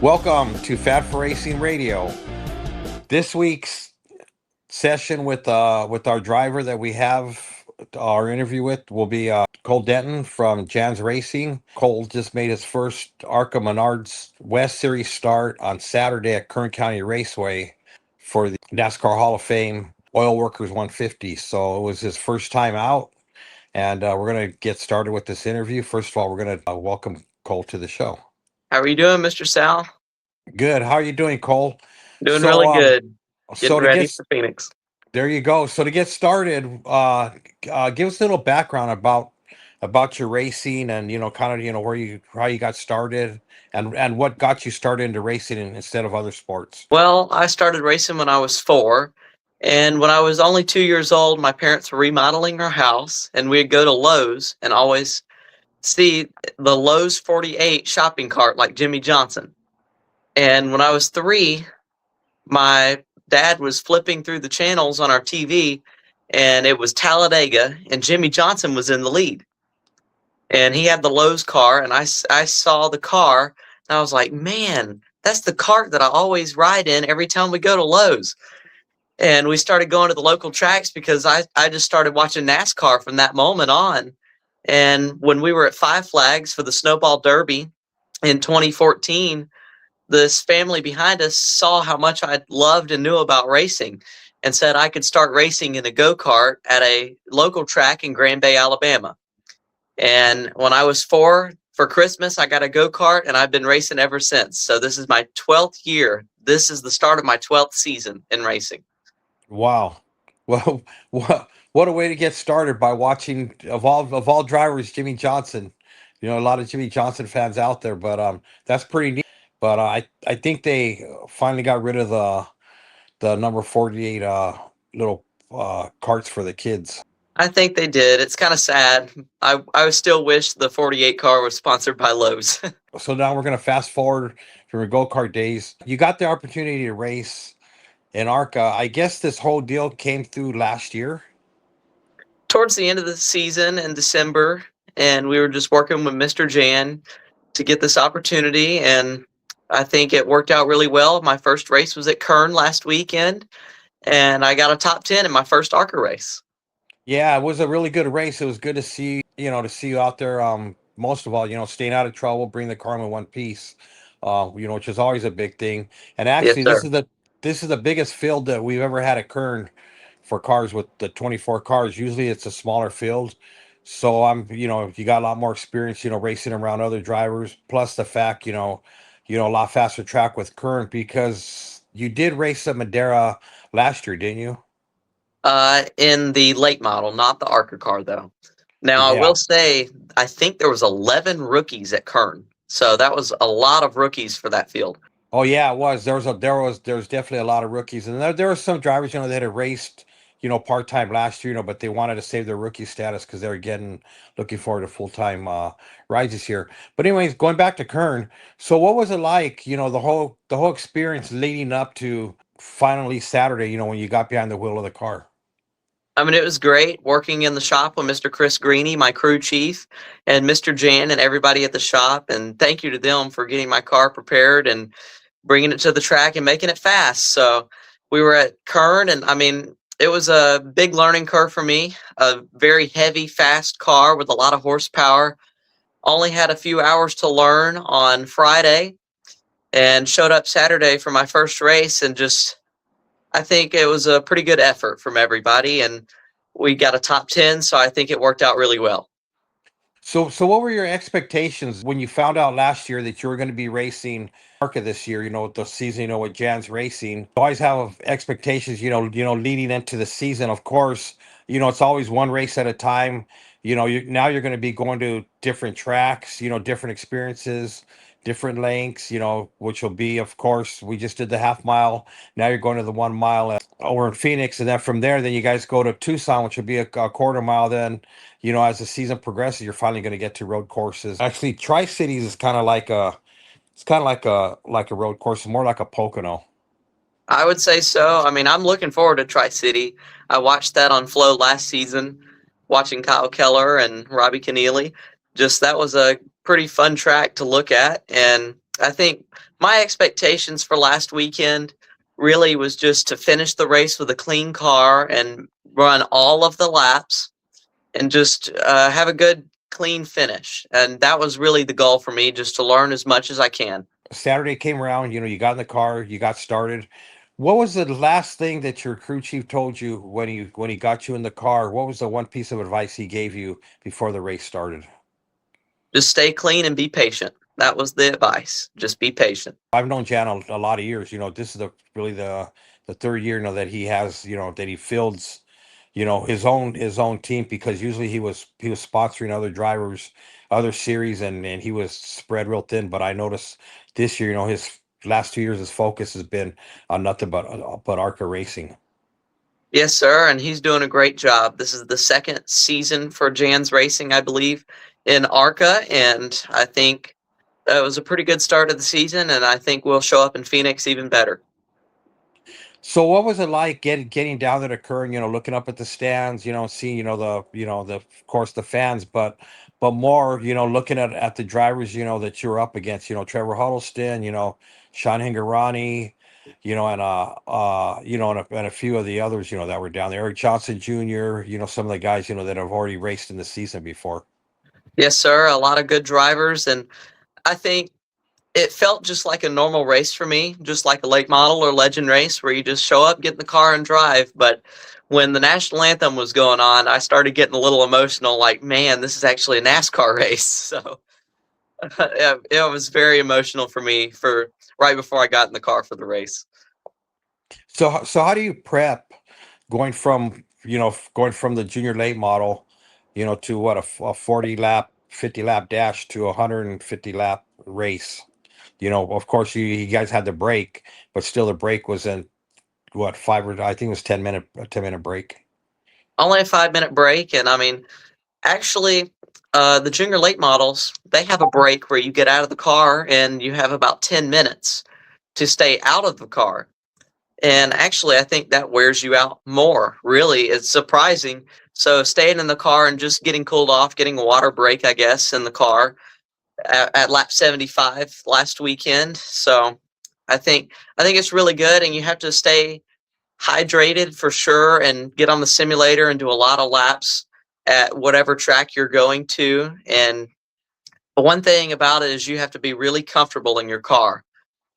Welcome to Fat for Racing Radio. This week's session with our driver that we have our interview with will be Cole Denton from Jan's Racing. Cole just made his first ARCA Menards West Series start on Saturday at Kern County Raceway for the NASCAR Hall of Fame Oil Workers 150. So it was his first time out, and we're going to get started with this interview. First of all, we're going to welcome Cole to the show. How are you doing, Mr. Sal? Good. How are you doing, Cole? Doing really good. Getting So to ready get for Phoenix. there you go. So to get started, give us a little background about your racing and kind of how you got started and what got you started into racing instead of other sports. Well, I started racing when I was 4, and when I was only 2 years old, my parents were remodeling our house, and we'd go to Lowe's and always see the Lowe's 48 shopping cart like Jimmy Johnson. And when I was 3, my dad was flipping through the channels on our TV, and it was Talladega, and Jimmy Johnson was in the lead. And he had the Lowe's car, and I saw the car, and I was like, man, that's the cart that I always ride in every time we go to Lowe's. And we started going to the local tracks because I just started watching NASCAR from that moment on. And when we were at Five Flags for the Snowball Derby in 2014, this family behind us saw how much I loved and knew about racing and said I could start racing in a go-kart at a local track in Grand Bay, Alabama. And when I was 4 for Christmas, I got a go-kart, and I've been racing ever since. So this is my 12th year. This is the start of my 12th season in racing. Wow. Well, what a way to get started by watching of all drivers, Jimmy Johnson. A lot of Jimmy Johnson fans out there, but that's pretty neat. But I think they finally got rid of the number 48 little carts for the kids. I think they did. It's kind of sad. I still wish the 48 car was sponsored by Lowe's. So now we're going to fast forward from your go-kart days. You got the opportunity to race in ARCA. I guess this whole deal came through last year. Towards the end of the season in December, and we were just working with Mr. Jan to get this opportunity, and I think it worked out really well. My first race was at Kern last weekend, and I got a top 10 in my first ARCA race. Yeah, it was a really good race. It was good to see you out there. Most of all, staying out of trouble, bring the car in one piece, which is always a big thing. And actually, Yes, this is the biggest field that we've ever had at Kern for cars with the 24 cars. Usually it's a smaller field. So you got a lot more experience, racing around other drivers. Plus the fact, a lot faster track with Kern because you did race at Madera last year, didn't you? in the late model, not the ARCA car, though. Now, I Yeah. will say, I think there was 11 rookies at Kern. So that was a lot of rookies for that field. Oh yeah, it was. There was definitely a lot of rookies, and there were some drivers, that had raced, part time last year, but they wanted to save their rookie status because they were looking forward to full time rides this year. But anyways, going back to Kern, so what was it like? The whole experience leading up to finally Saturday. When you got behind the wheel of the car. I mean, it was great working in the shop with Mr. Chris Greeny, my crew chief, and Mr. Jan and everybody at the shop. And thank you to them for getting my car prepared and bringing it to the track and making it fast. So we were at Kern, and I mean, it was a big learning curve for me. A very heavy, fast car with a lot of horsepower. Only had a few hours to learn on Friday and showed up Saturday for my first race, and I think it was a pretty good effort from everybody, and we got a top 10, so I think it worked out really well. So what were your expectations when you found out last year that you were going to be racing ARCA this year? The season, with Jan's Racing. You always have expectations, leading into the season. Of course, it's always one race at a time. Now you're going to be going to different tracks, different experiences, different lengths, which will be, of course, we just did the half mile. Now you're going to the 1 mile over in Phoenix. And then from there, then you guys go to Tucson, which will be a quarter mile. Then, as the season progresses, you're finally going to get to road courses. Actually, Tri-Cities is kind of like a road course, more like a Pocono. I would say so. I mean, I'm looking forward to Tri-City. I watched that on Flow last season, watching Kyle Keller and Robbie Keneally. That was a pretty fun track to look at. And I think my expectations for last weekend really was just to finish the race with a clean car and run all of the laps and just have a good, clean finish. And that was really the goal for me, just to learn as much as I can. Saturday came around, you got in the car, you got started. What was the last thing that your crew chief told you when he got you in the car? What was the one piece of advice he gave you before the race started? Just stay clean and be patient. That was the advice. Just be patient. I've known Jan a lot of years. This is really the third year now that he has, that he fields, his own team, because usually he was sponsoring other drivers, other series, and he was spread real thin. But I noticed this year, his last 2 years, his focus has been on nothing but ARCA racing. Yes, sir, and he's doing a great job. This is the second season for Jan's Racing, I believe, in ARCA, and I think that was a pretty good start of the season, and I think we'll show up in Phoenix even better. So what was it like getting down to the Kern, looking up at the stands, seeing, of course the fans, but more, looking at the drivers, that you were up against, Trevor Huddleston, Sean Hingarani, and a few of the others, that were down there. Eric Johnson Jr., some of the guys, that have already raced in the season before. Yes, sir, a lot of good drivers, and I think it felt just like a normal race for me, just like a late model or legend race where you just show up, get in the car, and drive. But when the national anthem was going on, I started getting a little emotional. Like, man, this is actually a NASCAR race. So it was very emotional for me for right before I got in the car for the race. So how do you prep going from the junior late model, to what, a 40 lap, 50 lap dash to a 150 lap race? Of course you guys had the break, but still the break was in what, five, or I think it was 10 minute, a 10-minute break. Only a 5 minute break, and I mean, actually, the junior late models they have a break where you get out of the car and you have about 10 minutes to stay out of the car. And actually, I think that wears you out more. Really, it's surprising. So staying in the car and just getting cooled off, getting a water break, I guess, in the car at lap 75 last weekend. So I think it's really good, and you have to stay hydrated for sure, and get on the simulator and do a lot of laps at whatever track you're going to. And one thing about it is you have to be really comfortable in your car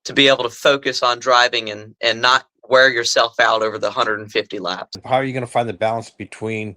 to be able to focus on driving and not wear yourself out over the 150 laps. How are you going to find the balance between,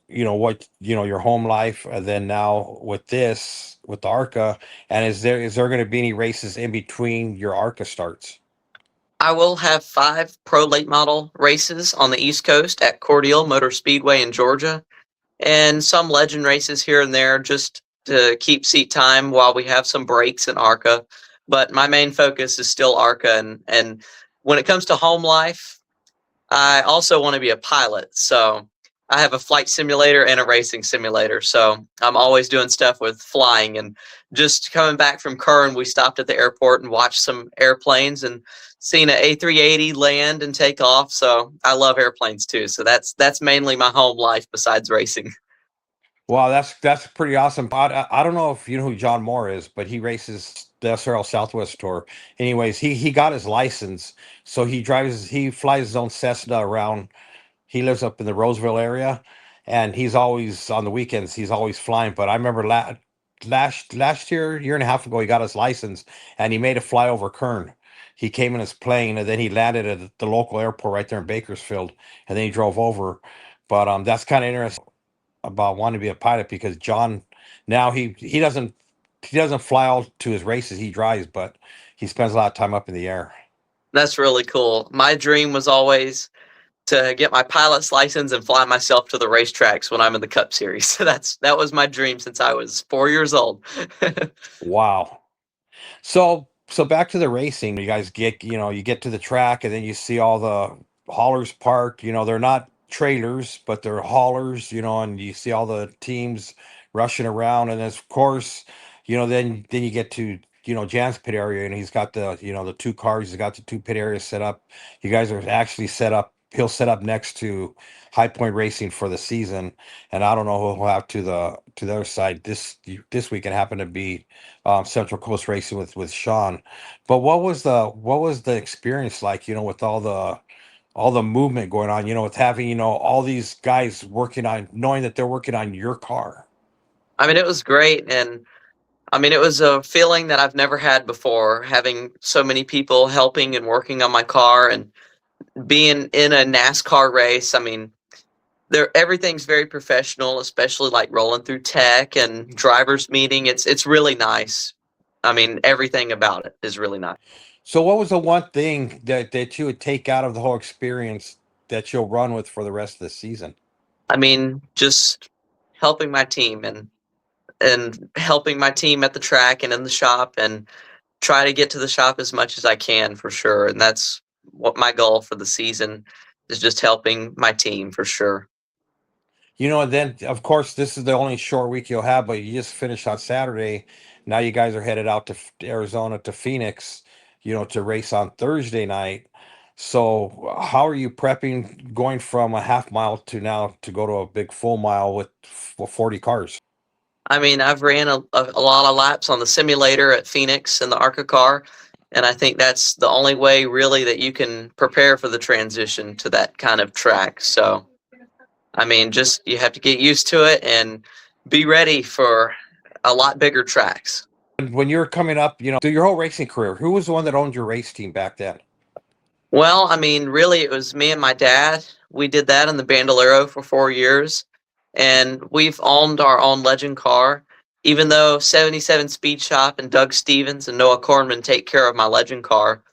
your home life, and then now with the ARCA, and is there going to be any races in between your ARCA starts? I will have 5 pro late model races on the East Coast at Cordial Motor Speedway in Georgia, and some legend races here and there just to keep seat time while we have some breaks in ARCA. But my main focus is still ARCA, and when it comes to home life, I also want to be a pilot. So I have a flight simulator and a racing simulator. So I'm always doing stuff with flying. And just coming back from Kern, we stopped at the airport and watched some airplanes and seen an A380 land and take off. So I love airplanes too. So that's mainly my home life besides racing. Wow, that's pretty awesome. I don't know if you know who John Moore is, but he races the SRL Southwest Tour. Anyways, he got his license, so he flies his own Cessna around. He lives up in the Roseville area, and he's always on the weekends. He's always flying. But I remember last year and a half ago, he got his license, and he made a fly over Kern. He came in his plane, and then he landed at the local airport right there in Bakersfield, and then he drove over. But that's kind of interesting about wanting to be a pilot, because John, now he doesn't fly out to his races. He drives, but he spends a lot of time up in the air. That's really cool. My dream was always to get my pilot's license and fly myself to the racetracks when I'm in the Cup Series. So that was my dream since I was 4 years old. Wow. So back to the racing. You guys you get to the track, and then you see all the haulers parked. They're not trailers, but they're haulers. And you see all the teams rushing around, and of course, then you get to Jan's pit area, and he's got the two cars. He's got the two pit areas set up. You guys are actually set up. He'll set up next to High Point Racing for the season, and I don't know who he'll have to to the other side this week. It happened to be Central Coast Racing with Sean. But what was the experience like? With all the movement going on. With having all these guys working on, knowing that they're working on your car. I mean, it was great, and I mean, it was a feeling that I've never had before, having so many people helping and working on my car and being in a NASCAR race. I mean, there everything's very professional, especially like rolling through tech and drivers meeting. It's really nice. I mean, everything about it is really nice. So what was the one thing that you would take out of the whole experience that you'll run with for the rest of the season? I mean, just helping my team and helping my team at the track and in the shop and try to get to the shop as much as I can for sure. And that's what my goal for the season is, just helping my team for sure. And then of course this is the only short week you'll have, but you just finished on Saturday. Now you guys are headed out to Arizona, to Phoenix, to race on Thursday night. So how are you prepping, going from a half mile to now to go to a big full mile with 40 cars? I mean, I've ran a lot of laps on the simulator at Phoenix in the ARCA car, and I think that's the only way really that you can prepare for the transition to that kind of track. So, I mean, just you have to get used to it and be ready for a lot bigger tracks. And when you're coming up, through your whole racing career, who was the one that owned your race team back then? Well, I mean, really, it was me and my dad. We did that in the Bandolero for 4 years, and we've owned our own legend car. Even though 77 Speed Shop and Doug Stevens and Noah Cornman take care of my legend car,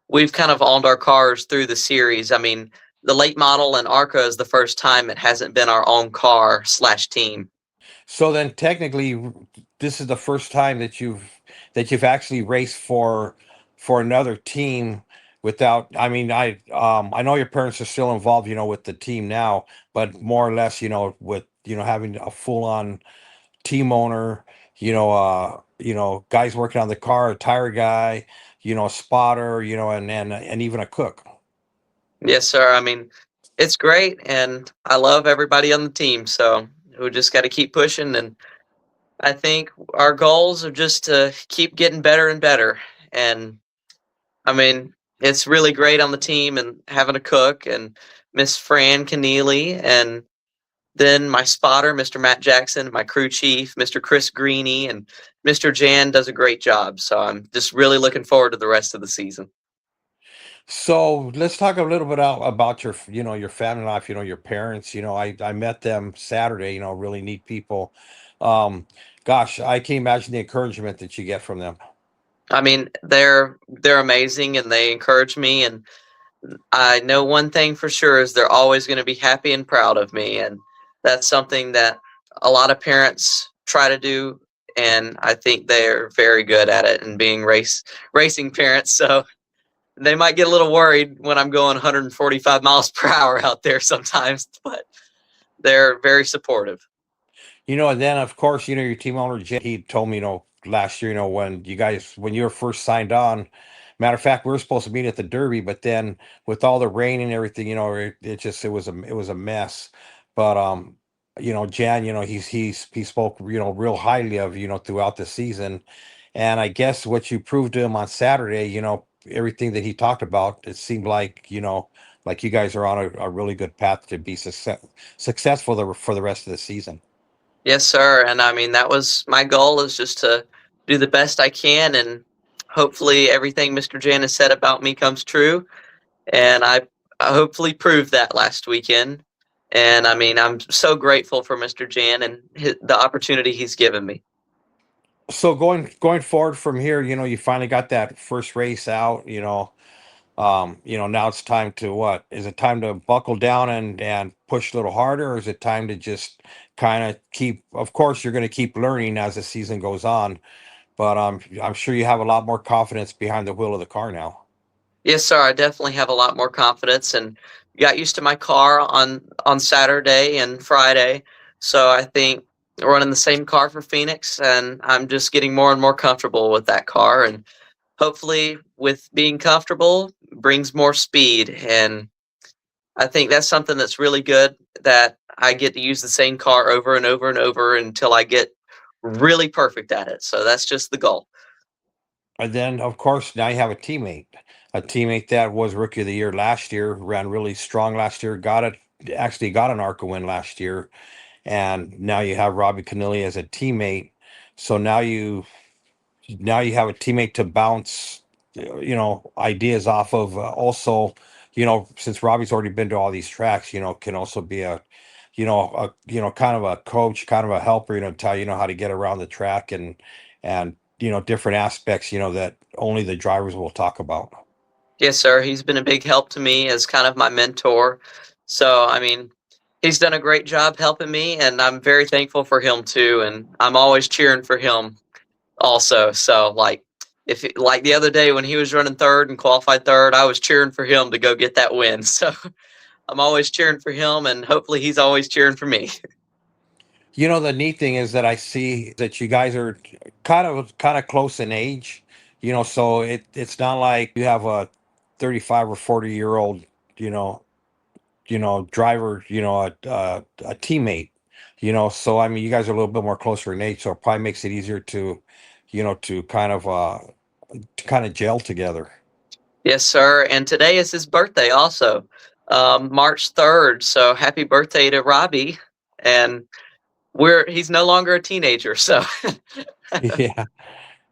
we've kind of owned our cars through the series. I mean, the late model and ARCA is the first time it hasn't been our own car slash team. So then technically this is the first time that you've actually raced for another team without, I mean, I know your parents are still involved, with the team now, but more or less, with having a full on team owner, guys working on the car, a tire guy, a spotter, and even a cook. Yes, sir. I mean, it's great, and I love everybody on the team. So we just got to keep pushing, and I think our goals are just to keep getting better and better. And I mean, it's really great on the team and having a cook and Miss Fran Keneally, and then my spotter, Mr. Matt Jackson, my crew chief, Mr. Chris Greeny, and Mr. Jan does a great job. So I'm just really looking forward to the rest of the season. So let's talk a little bit about your family life, your parents. I met them Saturday, really neat people. Um, Gosh, I can't imagine the encouragement that you get from them. I mean, they're amazing and they encourage me, and I know one thing for sure is they're always going to be happy and proud of me, and that's something that a lot of parents try to do, and I think they're very good at it and being racing parents. So they might get a little worried when I'm going 145 miles per hour out there sometimes, but they're very supportive. And then of course, your team owner, Jay, he told me, last year, when you were first signed on, matter of fact, we were supposed to meet at the Derby, but then with all the rain and everything, it was a mess. But Jan, he spoke, real highly of, throughout the season. And I guess what you proved to him on Saturday, everything that he talked about, it seemed like you guys are on a really good path to be successful for the rest of the season. Yes, sir. And I mean, that was my goal, is just to do the best I can, and hopefully everything Mr. Jan has said about me comes true. And I hopefully proved that last weekend. And I mean, I'm so grateful for Mr. Jan and the opportunity he's given me. So going forward from here, you finally got that first race out, now it's time to what? Is it time to buckle down and push a little harder, or is it time to just kind of keep, of course you're going to keep learning as the season goes on, but I'm sure you have a lot more confidence behind the wheel of the car now. Yes, sir. I definitely have a lot more confidence and got used to my car on Saturday and Friday. So I think running the same car for Phoenix, and I'm just getting more and more comfortable with that car, and hopefully with being comfortable brings more speed, and I think that's something that's really good, that I get to use the same car over and over and over until I get really perfect at it. So that's just the goal. And then, of course, now you have a teammate that was rookie of the year last year, ran really strong last year, actually got an ARCA win last year. And now you have Robbie Canilli as a teammate. So now you have a teammate to bounce, ideas off of. Also, since Robbie's already been to all these tracks, can also be kind of a coach, kind of a helper, tell how to get around the track and different aspects, that only the drivers will talk about. Yes, sir. He's been a big help to me as kind of my mentor. So, I mean, he's done a great job helping me, and I'm very thankful for him too. And I'm always cheering for him also. So, like, like the other day when he was running third and qualified third, I was cheering for him to go get that win. So, I'm always cheering for him, and hopefully, he's always cheering for me. The neat thing is that I see that you guys are kind of close in age, so it's not like you have a 35 or 40-year old, you know, driver, a teammate, so I mean, you guys are a little bit more closer in age, so it probably makes it easier to kind of gel together. Yes, sir. And today is his birthday, also, March 3rd. So, happy birthday to Robbie! And he's no longer a teenager. So, Yeah,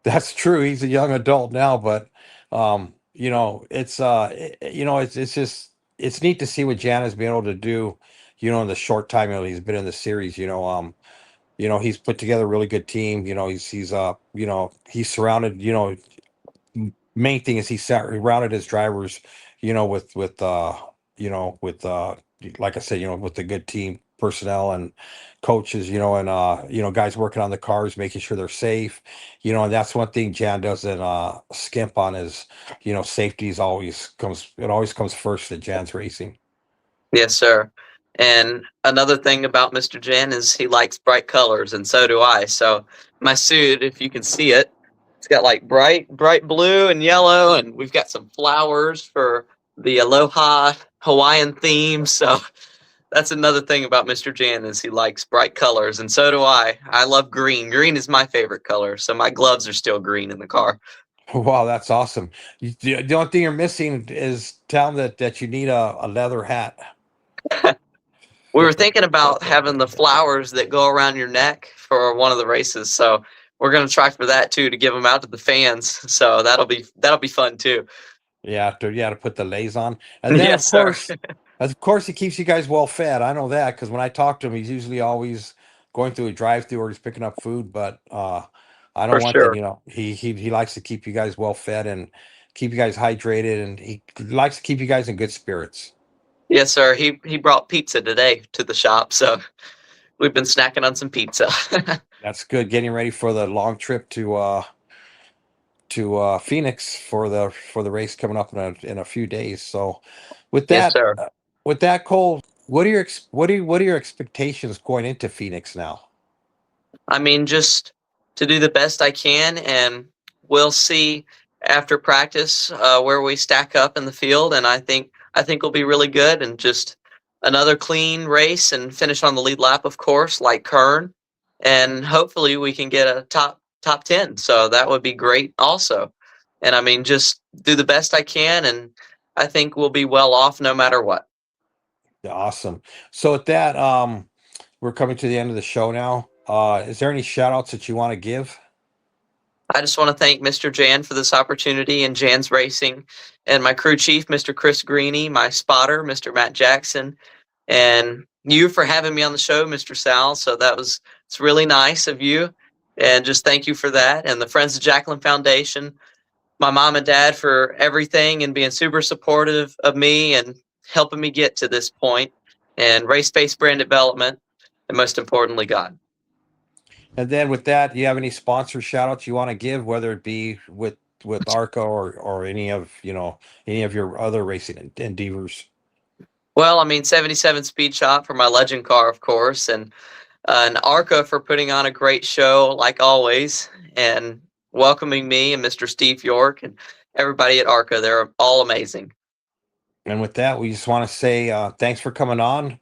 that's true. He's a young adult now, but it's just it's neat to see what Jan has been able to do, in the short time he's been in the series. He's put together a really good team. He's surrounded, main thing is he surrounded his drivers, with like I said, with the good team personnel and coaches, and guys working on the cars, making sure they're safe, and that's one thing Jan doesn't skimp on is, safety is always comes first at Jan's Racing. yes, sir. And another thing about Mr. Jen is he likes bright colors, and so do I. So, my suit, if you can see it, it's got like bright blue and yellow, and we've got some flowers for the Aloha Hawaiian theme. So, that's another thing about Mr. Jan is he likes bright colors, and so do I. I love green. Green is my favorite color, so my gloves are still green in the car. Wow, that's awesome. The only thing you're missing is tell them that you need a leather hat. We were thinking about having the flowers that go around your neck for one of the races, so we're gonna try for that too to give them out to the fans. So that'll be fun too. To put the lays on, and then Yes, sir. of course, he keeps you guys well fed. I know that because when I talk to him, he's usually always going through a drive-through or he's picking up food. But I know For one thing, sure. he likes to keep you guys well fed and keep you guys hydrated, and he likes to keep you guys in good spirits. Yes, sir. He brought pizza today to the shop, so we've been snacking on some pizza. That's good. Getting ready for the long trip to Phoenix for the race coming up in a few days. So, with Yes, that sir. with that, Cole, what are your expectations going into Phoenix now? I mean, just to do the best I can, and we'll see after practice where we stack up in the field. And I think we'll be really good, and just another clean race and finish on the lead lap, of course, like Kern, and hopefully we can get a top 10. So that would be great, also. And I mean, just do the best I can, and I think we'll be well off no matter what. Yeah, awesome. So with that, we're coming to the end of the show now. Is there any shout outs that you want to give? I just want to thank Mr. Jan for this opportunity and Jan's Racing, and my crew chief, Mr. Chris Greeny, my spotter, Mr. Matt Jackson, and you for having me on the show, Mr. Sal. So it's really nice of you, and just thank you for that. And the Friends of Jacqueline Foundation, my mom and dad for everything and being super supportive of me and helping me get to this point, and Race Based Brand Development, and most importantly, God. And then with that, do you have any sponsor shout outs you want to give, whether it be with ARCA or any of your other racing endeavors? Well, I mean, 77 Speed Shop for my legend car, of course, and ARCA for putting on a great show, like always, and welcoming me and Mr. Steve York and everybody at ARCA. They're all amazing. And with that, we just want to say thanks for coming on.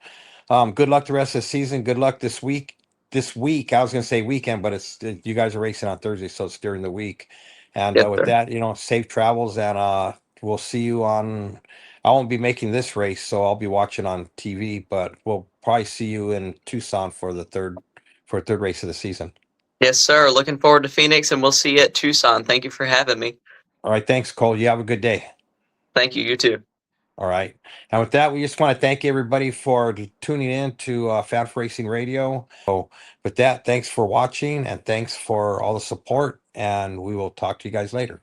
Good luck the rest of the season. Good luck this week. This week, I was going to say weekend, but it's you guys are racing on Thursday, so it's during the week. And Yes, with sir. that, safe travels, and we'll see you on. I won't be making this race, so I'll be watching on TV. But we'll probably see you in Tucson for a third race of the season. Yes, sir. Looking forward to Phoenix, and we'll see you at Tucson. Thank you for having me. All right, thanks, Cole. You have a good day. Thank you. You too. All right. And with that, we just want to thank everybody for tuning in to Fan Racing Radio. So, with that, thanks for watching and thanks for all the support. And we will talk to you guys later.